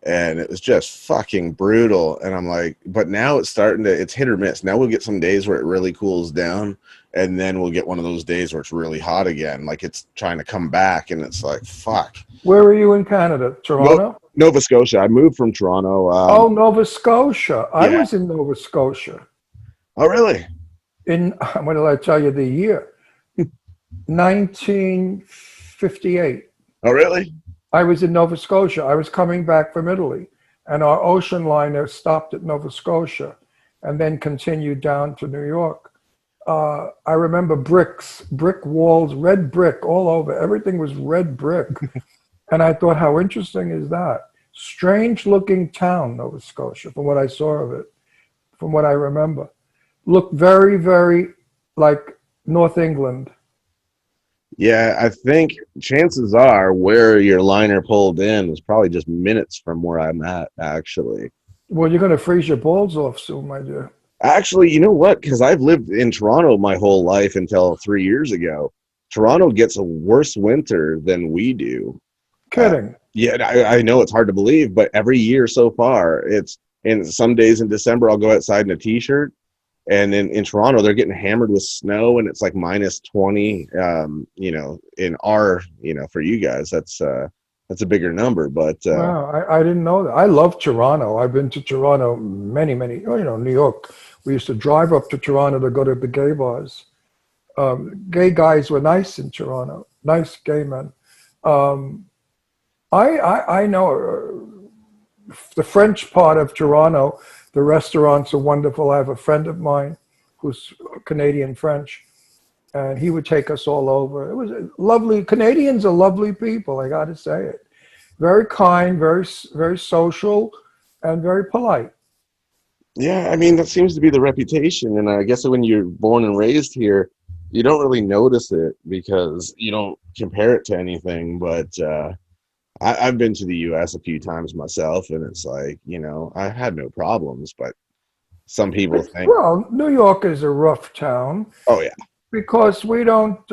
and it was just fucking brutal. And I'm like, but now it's starting to, it's hit or miss. Now we'll get some days where it really cools down, and then we'll get one of those days where it's really hot again. Like it's trying to come back, and it's like, fuck. Where are you in Canada? Toronto? Nova Scotia. I moved from Toronto. Oh, Nova Scotia. I yeah. was in Nova Scotia. Oh, really? In, when did I tell you the year? 1958. Oh, really? I was in Nova Scotia. I was coming back from Italy, and our ocean liner stopped at Nova Scotia and then continued down to New York. I remember brick walls, red brick all over. Everything was red brick. And I thought, how interesting is that? Strange looking town, Nova Scotia, from what I saw of it, from what I remember. Looked very, very like North England. Yeah, I think chances are where your liner pulled in is probably just minutes from where I'm at, actually. Well, you're going to freeze your balls off soon, my dear. Actually, you know what? Because I've lived in Toronto my whole life until 3 years ago. Toronto gets a worse winter than we do. Kidding. Yeah, I know it's hard to believe, but every year so far, it's, and some days in December, I'll go outside in a t-shirt. And in Toronto, they're getting hammered with snow, and it's like minus 20. You know, in our, you know, for you guys, that's a bigger number. But Wow, I didn't know that. I love Toronto. I've been to Toronto many, you know, New York. We used to drive up to Toronto to go to the gay bars. Gay guys were nice in Toronto, nice gay men. I know the French part of Toronto. The restaurants are wonderful. I have a friend of mine who's Canadian French, and he would take us all over. It was lovely. Canadians are lovely people, I got to say it. Very kind, very, very social, and very polite. yeah, I mean, that seems to be the reputation. And I guess when you're born and raised here, you don't really notice it because you don't compare it to anything. But I've been to the U.S. a few times myself, and it's like, you know, I had no problems, but some people think, Well, New York is a rough town oh, yeah. because we don't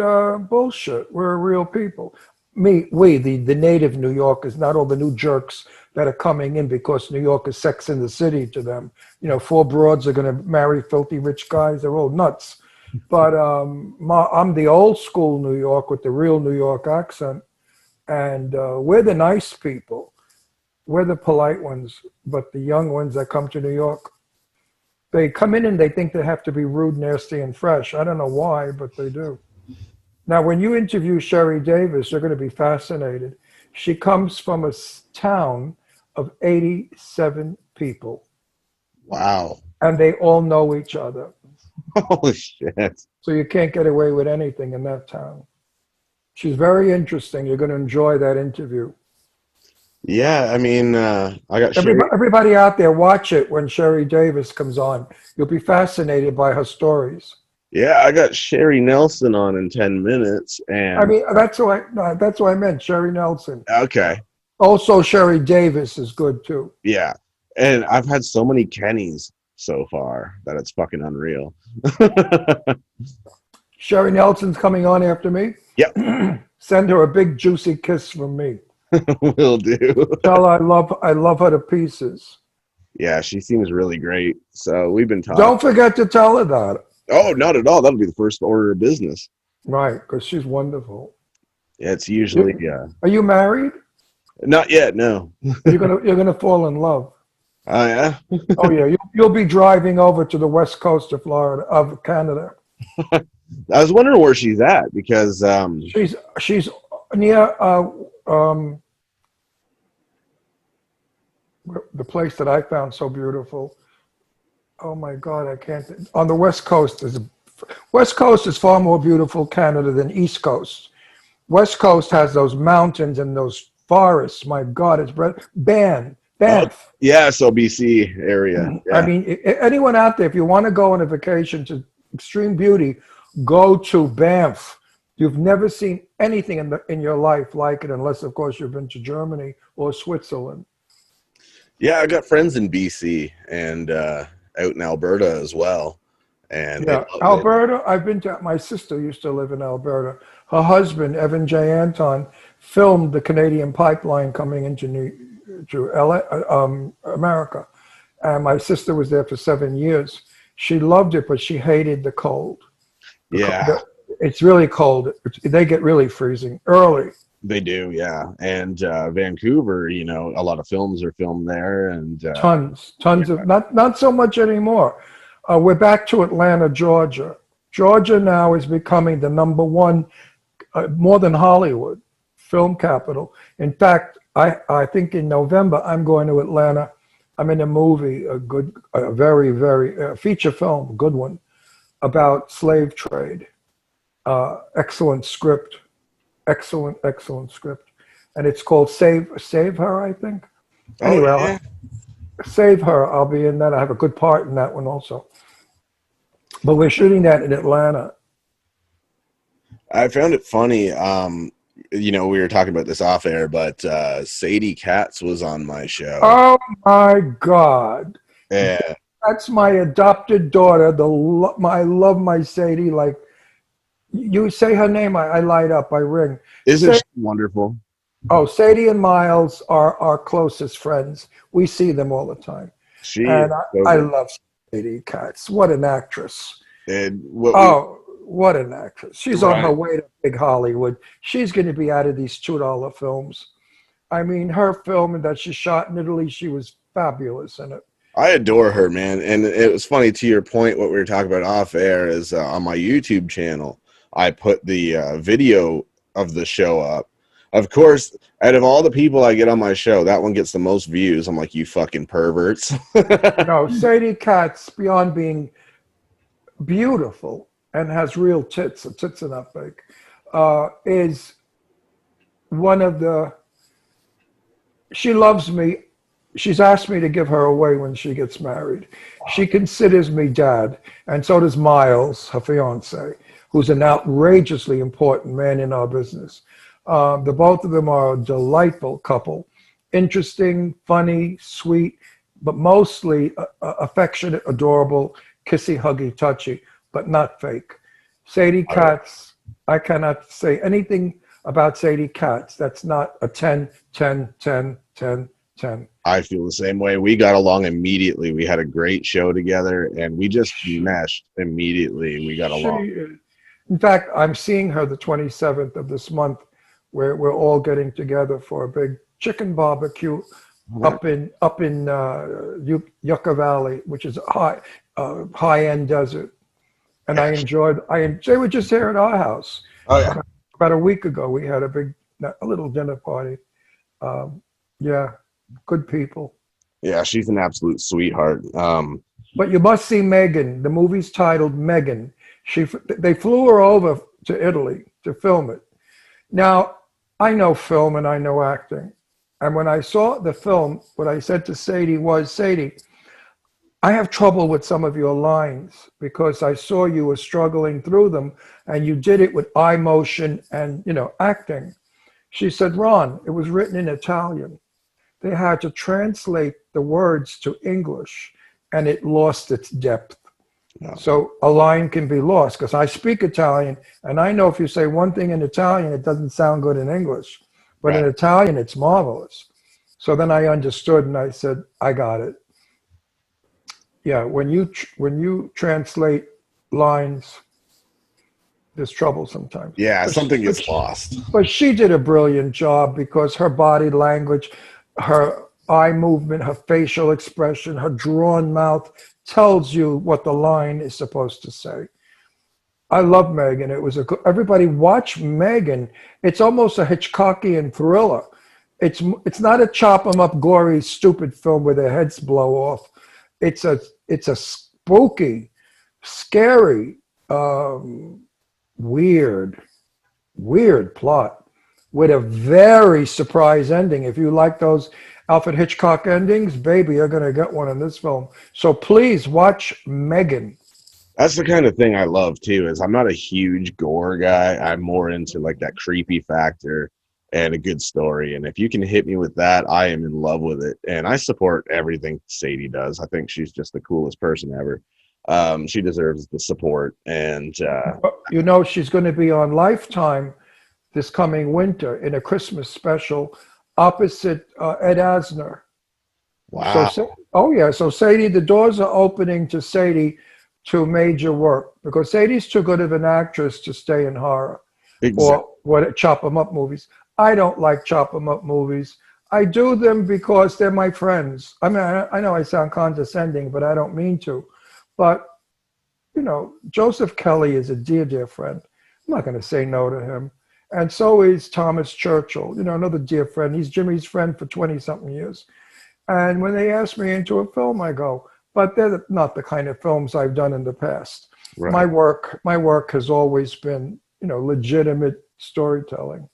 bullshit. We're real people. The native New Yorkers, not all the new jerks that are coming in because New York is Sex in the City to them. You know, four broads are going to marry filthy rich guys. They're all nuts. But I'm the old school New York with the real New York accent. And we're the nice people. We're the polite ones. But the young ones that come to New York, they come in and they think they have to be rude, nasty, and fresh. I don't know why, but they do. Now, when you interview Sherry Davis, you're going to be fascinated. She comes from a town of 87 people, Wow. and they all know each other. Holy shit. So you can't get away with anything in that town. She's very interesting. You're going to enjoy that interview. Yeah, I mean, I got Sherry. Everybody out there, watch it when Sherry Davis comes on. You'll be fascinated by her stories. Yeah, I got Sherry Nelson on in 10 minutes, I and mean, that's what I meant. Sherry Nelson. okay, Also, Sherry Davis is good too. yeah, and I've had so many Kennys so far that it's fucking unreal. Sherry Nelson's coming on after me. Yep, Send her a big juicy kiss from me. will do. Tell her I love her to pieces. Yeah, she seems really great. So we've been talking. Don't forget to tell her that. Oh, not at all. That'll be the first order of business. Right, because she's wonderful. Yeah, it's usually Are you married? not yet. No. You're gonna fall in love. Oh yeah. Oh yeah, you'll be driving over to the west coast of Florida, of Canada. I was wondering where she's at because She's near the place that I found so beautiful. Oh my God, I can't. On the west coast West Coast is far more beautiful Canada than East Coast. West Coast has those mountains and those forests. My God, it's Banff. yeah, so BC area. Yeah. I mean, anyone out there, if you want to go on a vacation to extreme beauty, go to Banff. You've never seen anything in your life like it, unless, of course, you've been to Germany or Switzerland. Yeah, I got friends in BC and out in Alberta as well. And Yeah, Alberta, I've been to, my sister used to live in Alberta. Her husband, Evan J. Anton, filmed the Canadian pipeline coming into America. And my sister was there for 7 years. She loved it, but she hated the cold. Yeah. It's really cold. They get really freezing early. They do, yeah. And Vancouver, you know, a lot of films are filmed there, and tons of not so much anymore. We're back to Atlanta, Georgia. Georgia now is becoming the number one, more than Hollywood, film capital. In fact, I think in November I'm going to Atlanta. I'm in a movie, a very, very feature film, good one, about slave trade. Excellent script. Excellent script, and it's called Save Her, I think. Anyway, yeah. Save Her. I'll be in that. I have a good part in that one also. But we're shooting that in Atlanta. I found it funny. You know, we were talking about this off air, but Sadie Katz was on my show. Oh my God! Yeah, That's my adopted daughter. I love my Sadie. Like, you say her name, I light up, I ring. isn't she wonderful? Oh, Sadie and Miles are our closest friends. We see them all the time. And I love Sadie Katz. What an actress. And what an actress. She's on her way to big Hollywood. She's going to be out of these $2 films. I mean, her film that she shot in Italy, she was fabulous in it. I adore her, man. And it was funny, to your point, what we were talking about off air is on my YouTube channel, I put the video of the show up. Of course, out of all the people I get on my show, that one gets the most views. I'm like, you fucking perverts. No, Sadie Katz, beyond being beautiful and has real tits, the tits are not fake, is one of the, she loves me. She's asked me to give her away when she gets married. She considers me dad, and so does Miles, her fiance, who's an outrageously important man in our business. The both of them are a delightful couple, interesting, funny, sweet, but mostly affectionate, adorable, kissy, huggy, touchy, but not fake. Sadie Katz, I cannot say anything about Sadie Katz that's not a 10, 10, 10, 10, 10. I feel the same way. We got along immediately. We had a great show together, and we just meshed immediately. We got along. In fact, I'm seeing her the 27th of this month, where we're all getting together for a big chicken barbecue up in Yucca Valley, which is a high-end desert. And they were just here at our house. Oh yeah. About a week ago, we had a little dinner party. Yeah, good people. Yeah, she's an absolute sweetheart. But you must see Megan. The movie's titled Megan. They flew her over to Italy to film it. Now, I know film and I know acting. And when I saw the film, what I said to Sadie was, Sadie, I have trouble with some of your lines because I saw you were struggling through them and you did it with eye motion and, acting. She said, Ron, it was written in Italian. They had to translate the words to English and it lost its depth. No. So a line can be lost because I speak Italian and I know if you say one thing in Italian, it doesn't sound good in English, but in Right. Italian, it's marvelous. So then I understood and I said, I got it. Yeah, when you translate lines, there's trouble sometimes. Yeah, But something gets lost. but she did a brilliant job because her body language, her eye movement, her facial expression, her drawn mouth tells you what the line is supposed to say. I love Megan. Everybody watch Megan. It's almost a Hitchcockian thriller. It's not a chop 'em up, gory, stupid film where their heads blow off. It's a spooky, scary, weird, weird plot with a very surprise ending. If you like those Alfred Hitchcock endings, baby, you're gonna get one in this film. So please watch Megan. That's the kind of thing I love too. Is I'm not a huge gore guy. I'm more into like that creepy factor and a good story. And if you can hit me with that, I am in love with it. And I support everything Sadie does. I think she's just the coolest person ever. She deserves the support. And She's going to be on Lifetime this coming winter in a Christmas special opposite Ed Asner. wow, So Sadie, the doors are opening to Sadie to major work because Sadie's too good of an actress to stay in horror exactly. or chop 'em up movies. I don't like chop 'em up movies. I do them because they're my friends. I mean, I know I sound condescending, but I don't mean to. But, Joseph Kelly is a dear, dear friend. I'm not going to say no to him. And so is Thomas Churchill, another dear friend. He's Jimmy's friend for 20-something years. And when they ask me into a film, I go, but they're not the kind of films I've done in the past. Right. My work has always been, legitimate storytelling.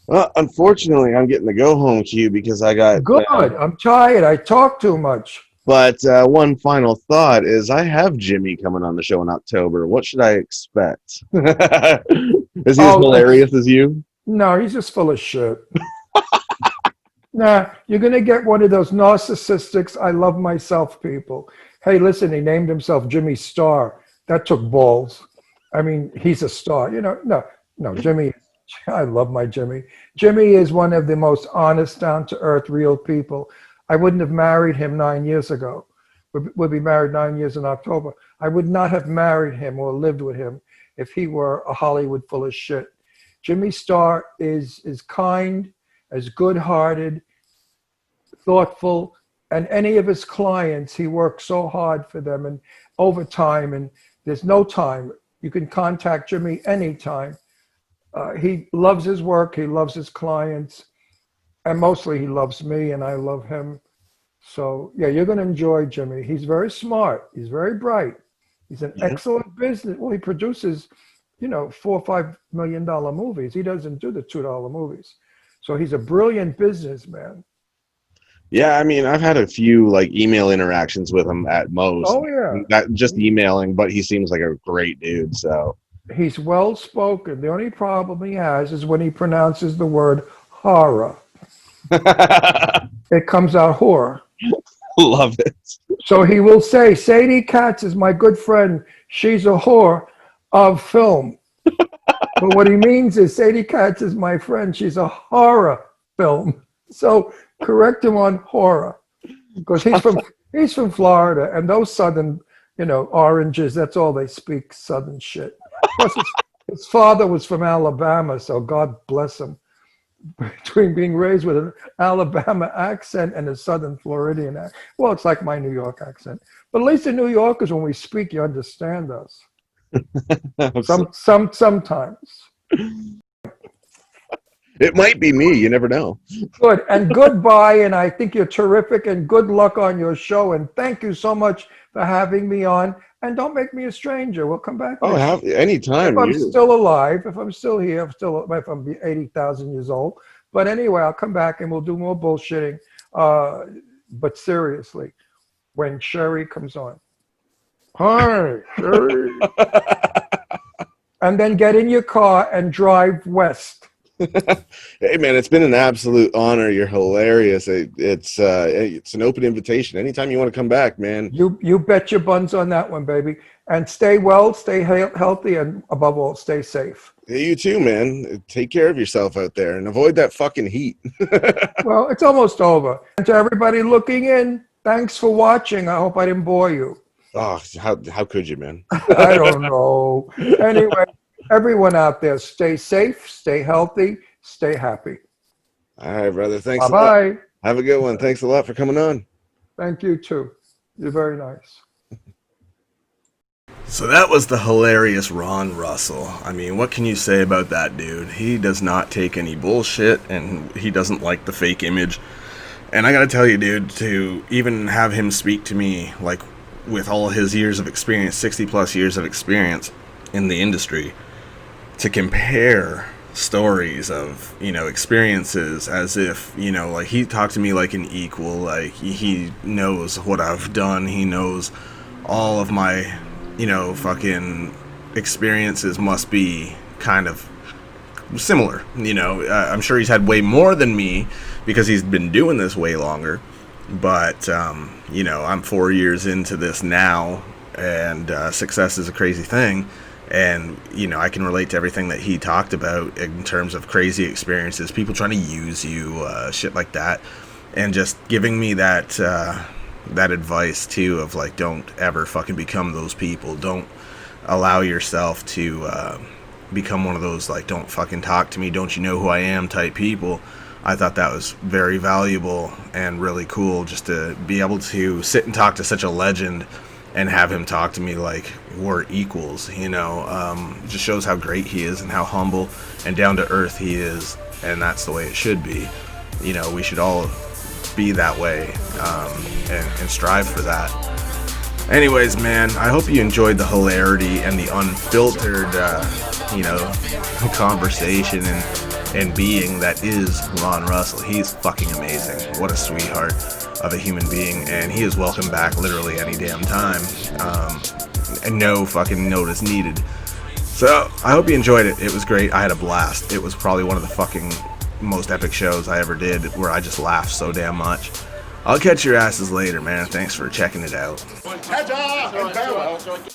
Well, unfortunately, I'm getting the go home cue because I got Good. I'm tired. I talk too much. But one final thought is I have Jimmy coming on the show in October. What should I expect? Is he as hilarious as you? No, he's just full of shit. Nah, you're going to get one of those narcissistic, I love myself people. Hey, listen, he named himself Jimmy Star. That took balls. I mean, he's a star. No, Jimmy, I love my Jimmy. Jimmy is one of the most honest, down-to-earth, real people. I wouldn't have married him 9 years ago. We'll be married 9 years in October. I would not have married him or lived with him if he were a Hollywood full of shit. Jimmy Star is kind, as good-hearted, thoughtful, and any of his clients, he works so hard for them and overtime, and there's no time. You can contact Jimmy anytime. He loves his work, he loves his clients, and mostly he loves me and I love him. So yeah, you're going to enjoy Jimmy. He's very smart. He's very bright. He's an excellent business. Well, he produces, $4 or $5 million movies. He doesn't do the $2 movies. So he's a brilliant businessman. Yeah, I mean, I've had a few email interactions with him at most. Oh yeah. Not just emailing, but he seems like a great dude. So he's well spoken. The only problem he has is when he pronounces the word horror. It comes out whore. Love it. So he will say, Sadie Katz is my good friend. She's a whore of film. But what he means is Sadie Katz is my friend. She's a horror film. So correct him on horror. Because he's from Florida, and those southern, oranges, that's all they speak, southern shit. Plus his father was from Alabama, so God bless him. Between being raised with an Alabama accent and a Southern Floridian accent. Well, it's like my New York accent. But at least in New Yorkers, when we speak, you understand us. Sometimes. It might be me. You never know. Good. And goodbye. And I think you're terrific. And good luck on your show. And thank you so much for having me on. And don't make me a stranger. We'll come back Oh, next year. anytime. If I'm You. still alive, if I'm still here, if I'm 80,000 years old. But anyway, I'll come back and we'll do more bullshitting. But seriously, when Sherry comes on, hi, Sherry. And then get in your car and drive west. Hey man, it's been an absolute honor. You're hilarious. It's an open invitation. Anytime you want to come back, man. You bet your buns on that one, baby. And stay well, stay healthy, and above all, stay safe. Hey, you too, man. Take care of yourself out there and avoid that fucking heat. Well, it's almost over. And to everybody looking in, thanks for watching. I hope I didn't bore you. Oh, how could you, man? I don't know. Anyway, everyone out there, stay safe, stay healthy, stay happy. All right, brother. Thanks a lot. Bye-bye. Have a good one. Thanks a lot for coming on. Thank you, too. You're very nice. So that was the hilarious Ron Russell. I mean, what can you say about that dude? He does not take any bullshit, and he doesn't like the fake image. And I gotta tell you, dude, to even have him speak to me, like, with all his years of experience, 60 plus years of experience in the industry, to compare stories of, you know, experiences as if, you know, like, he talked to me like an equal. Like, he knows what I've done. He knows all of my, you know, fucking experiences must be kind of similar. You know, I'm sure he's had way more than me because he's been doing this way longer. But, you know, I'm 4 years into this now, and success is a crazy thing. And, you know, I can relate to everything that he talked about in terms of crazy experiences, people trying to use you, shit like that. And just giving me that that advice, too, of, like, don't ever fucking become those people. Don't allow yourself to become one of those, like, don't fucking talk to me, don't you know who I am type people. I thought that was very valuable and really cool, just to be able to sit and talk to such a legend and have him talk to me like we're equals, you know. It just shows how great he is and how humble and down to earth he is, and that's the way it should be. You know, we should all be that way, and strive for that. Anyways, man, I hope you enjoyed the hilarity and the unfiltered, you know, conversation and being that is Ron Russell. He's fucking amazing. What a sweetheart of a human being, and he is welcome back literally any damn time, and no fucking notice needed. So I hope you enjoyed it. It was great. I had a blast. It was probably one of the fucking most epic shows I ever did, where I just laughed so damn much. I'll catch your asses later, man. Thanks for checking it out. Ta-ta and farewell.